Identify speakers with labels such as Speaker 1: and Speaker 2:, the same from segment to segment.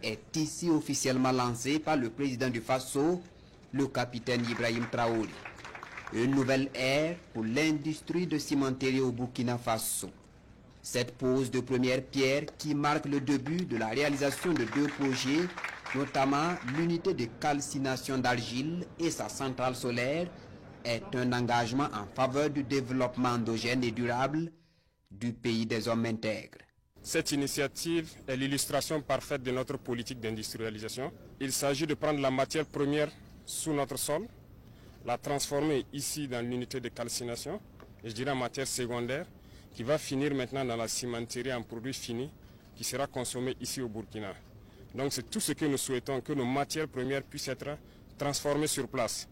Speaker 1: est ici officiellement lancée par le président du Faso, le capitaine Ibrahim Traoré. Une nouvelle ère pour l'industrie de cimenterie au Burkina Faso. Cette pose de première pierre qui marque le début de la réalisation de 2 projets, notamment l'unité de calcination d'argile et sa centrale solaire, est un engagement en faveur du développement endogène et durable du pays des hommes intègres.
Speaker 2: Cette initiative est l'illustration parfaite de notre politique d'industrialisation. Il s'agit de prendre la matière première sous notre sol, la transformer ici dans l'unité de calcination, et je dirais en matière secondaire, qui va finir maintenant dans la cimenterie en produit fini, qui sera consommé ici au Burkina. Donc c'est tout ce que nous souhaitons, que nos matières premières puissent être transformées sur place.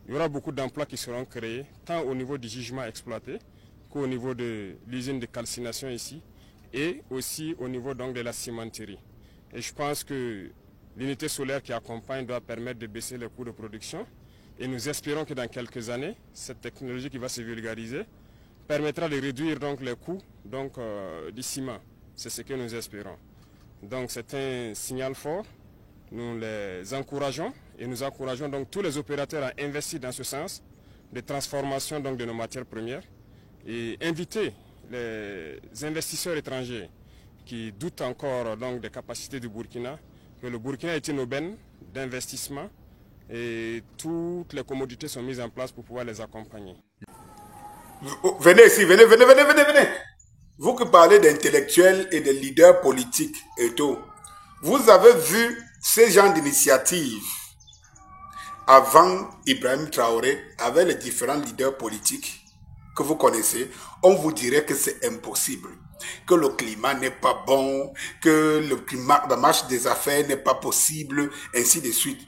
Speaker 2: Il y aura beaucoup d'emplois qui seront créés, tant au niveau du jugement exploité, qu'au niveau de l'usine de calcination ici, et aussi au niveau donc de la cimenterie. Et je pense que l'unité solaire qui accompagne doit permettre de baisser les coûts de production. Et nous espérons que dans quelques années, cette technologie qui va se vulgariser permettra de réduire donc les coûts du ciment. C'est ce que nous espérons. Donc c'est un signal fort. Nous les encourageons et nous encourageons donc tous les opérateurs à investir dans ce sens de transformation donc de nos matières premières et inviter les investisseurs étrangers qui doutent encore donc des capacités du Burkina, que le Burkina est une aubaine d'investissement et toutes les commodités sont mises en place pour pouvoir les accompagner.
Speaker 3: Venez ici, venez. Vous qui parlez d'intellectuels et de leaders politiques et tout, vous avez vu ces genres d'initiatives avant Ibrahim Traoré, avec les différents leaders politiques que vous connaissez, on vous dirait que c'est impossible, que le climat n'est pas bon, que le climat, la marche des affaires n'est pas possible, ainsi de suite.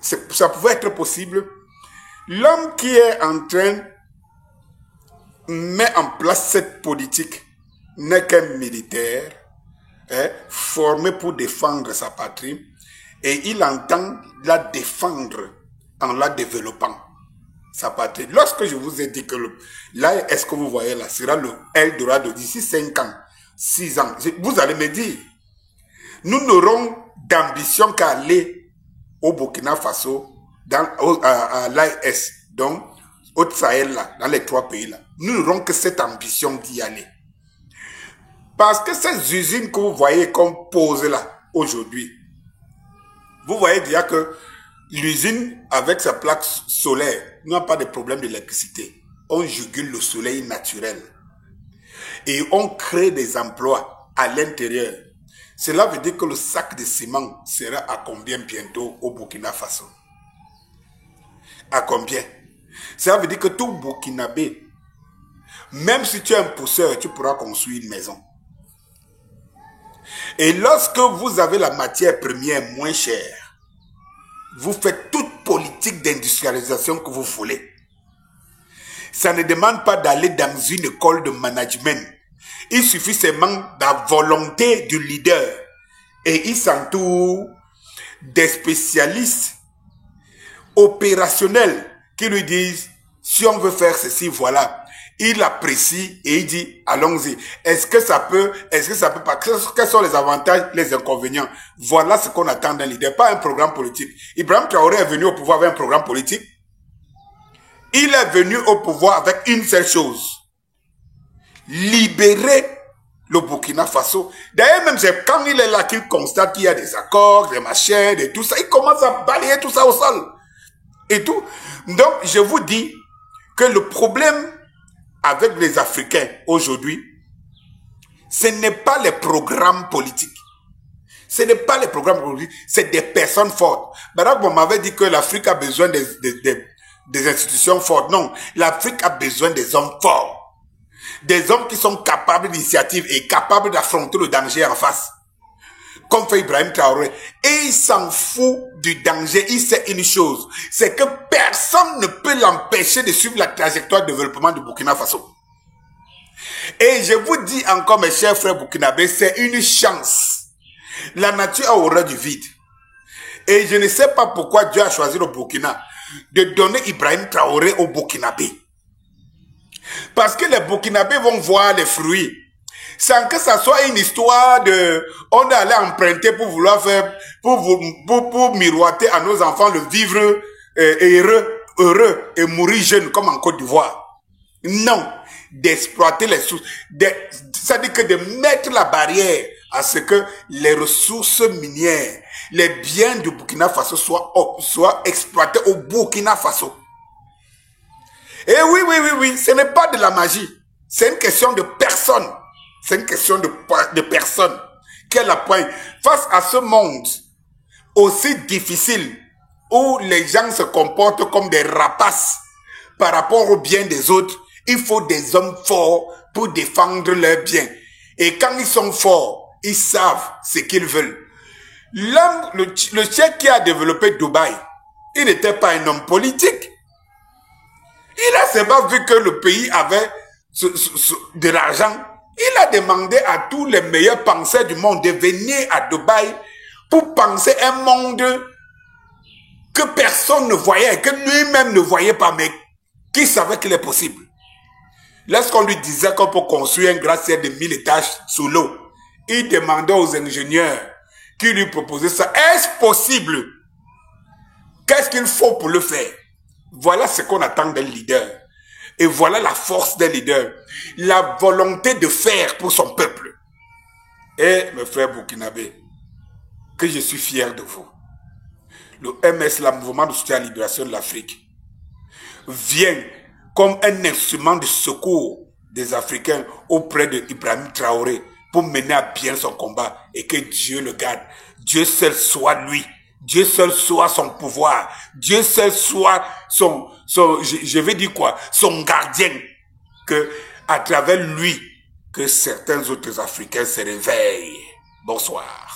Speaker 3: Ça pouvait être possible. L'homme qui est en train met en place cette politique n'est qu'un militaire formé pour défendre sa patrie et il entend la défendre en la développant, sa patrie. Lorsque je vous ai dit que là, est-ce que vous voyez là, sera le Eldorado d'ici 5 ans, 6 ans, vous allez me dire, nous n'aurons d'ambition qu'à aller au Burkina Faso, à l'AES, donc au Sahel là, dans les 3 pays là. Nous n'aurons que cette ambition d'y aller. Parce que ces usines que vous voyez qu'on pose là, aujourd'hui, vous voyez déjà que l'usine, avec sa plaque solaire, n'a pas de problème d'électricité. On jugule le soleil naturel. Et on crée des emplois à l'intérieur. Cela veut dire que le sac de ciment sera à combien bientôt au Burkina Faso? À combien? Ça veut dire que tout Burkinabé, même si tu es un pousseur, tu pourras construire une maison. Et lorsque vous avez la matière première moins chère, vous faites toute politique d'industrialisation que vous voulez. Ça ne demande pas d'aller dans une école de management. Il suffit seulement de la volonté du leader. Et il s'entoure des spécialistes opérationnels qui lui disent, si on veut faire ceci, voilà. Il apprécie et il dit, allons-y. Est-ce que ça peut pas? Quels sont les avantages, les inconvénients? Voilà ce qu'on attend d'un leader, pas un programme politique. Ibrahim Traoré est venu au pouvoir avec un programme politique. Il est venu au pouvoir avec une seule chose. Libérer le Burkina Faso. D'ailleurs, même quand il est là, qu'il constate qu'il y a des accords, des machins, de tout ça, il commence à balayer tout ça au sol. Et tout. Donc, je vous dis que le problème avec les Africains aujourd'hui, ce n'est pas les programmes politiques. Ce n'est pas les programmes politiques, c'est des personnes fortes. Barack Obama m'avait dit que l'Afrique a besoin des institutions fortes. Non, l'Afrique a besoin des hommes forts. Des hommes qui sont capables d'initiative et capables d'affronter le danger en face. Comme fait Ibrahim Traoré. Et il s'en fout du danger. Il sait une chose. C'est que personne ne peut l'empêcher de suivre la trajectoire de développement du Burkina Faso. Et je vous dis encore, mes chers frères burkinabés, c'est une chance. La nature a horreur du vide. Et je ne sais pas pourquoi Dieu a choisi le Burkina de donner Ibrahim Traoré au Burkinabé. Parce que les Burkinabés vont voir les fruits. sans que ça soit une histoire de on est allé emprunter pour vouloir faire, pour miroiter à nos enfants le vivre heureux et mourir jeune comme en Côte d'Ivoire. Non, d'exploiter les sources, c'est-à-dire que de mettre la barrière à ce que les ressources minières, les biens du Burkina Faso soient exploités au Burkina Faso. Et oui, ce n'est pas de la magie. C'est une question de personne. C'est une question de personne. Quel appoint face à ce monde aussi difficile où les gens se comportent comme des rapaces par rapport au bien des autres, il faut des hommes forts pour défendre leurs biens. Et quand ils sont forts, ils savent ce qu'ils veulent. L'homme, le chef qui a développé Dubaï, il n'était pas un homme politique. Il a seulement vu que le pays avait de l'argent. Il a demandé à tous les meilleurs penseurs du monde de venir à Dubaï pour penser un monde que personne ne voyait, que lui-même ne voyait pas, mais qui savait qu'il est possible. Lorsqu'on lui disait qu'on peut construire un gratte-ciel de 1000 étages sous l'eau, il demandait aux ingénieurs qui lui proposaient ça. Est-ce possible? Qu'est-ce qu'il faut pour le faire? Voilà ce qu'on attend d'un leader. Et voilà la force d'un leader. La volonté de faire pour son peuple. Et mes frères burkinabés, que je suis fier de vous. Le MS, le mouvement de soutien à la libération de l'Afrique, vient comme un instrument de secours des Africains auprès de Ibrahim Traoré pour mener à bien son combat et que Dieu le garde. Dieu seul soit lui. Dieu seul soit son pouvoir. Dieu seul soit je vais dire quoi? Son gardien. Que à travers lui, que certains autres Africains se réveillent. Bonsoir.